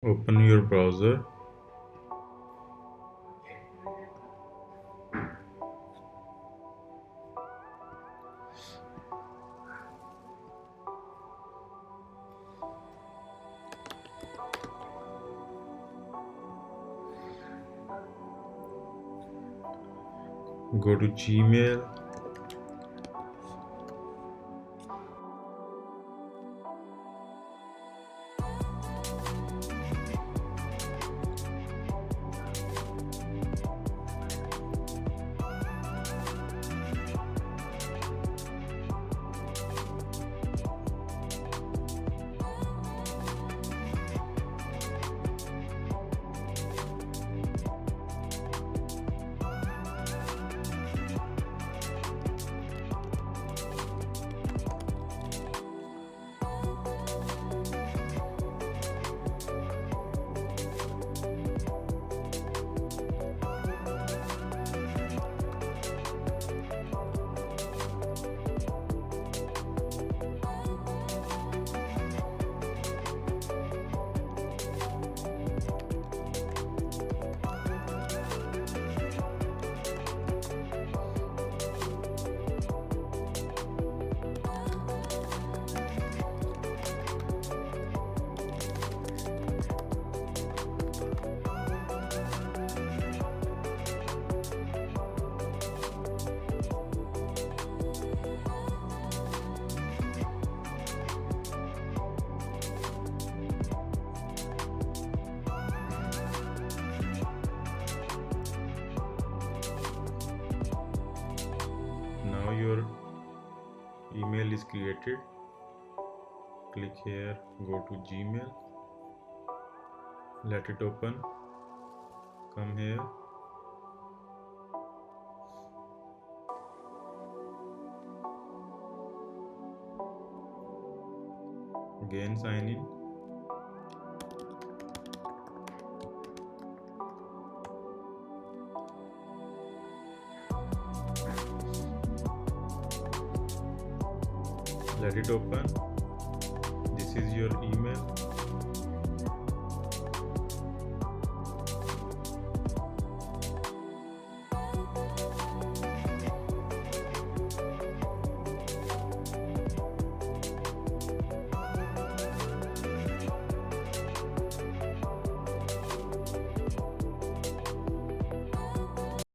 Open your browser. Go to Gmail. Now your email is created. Click here, go to Gmail, let it open. Come here, again sign in. Let it open. This is your email.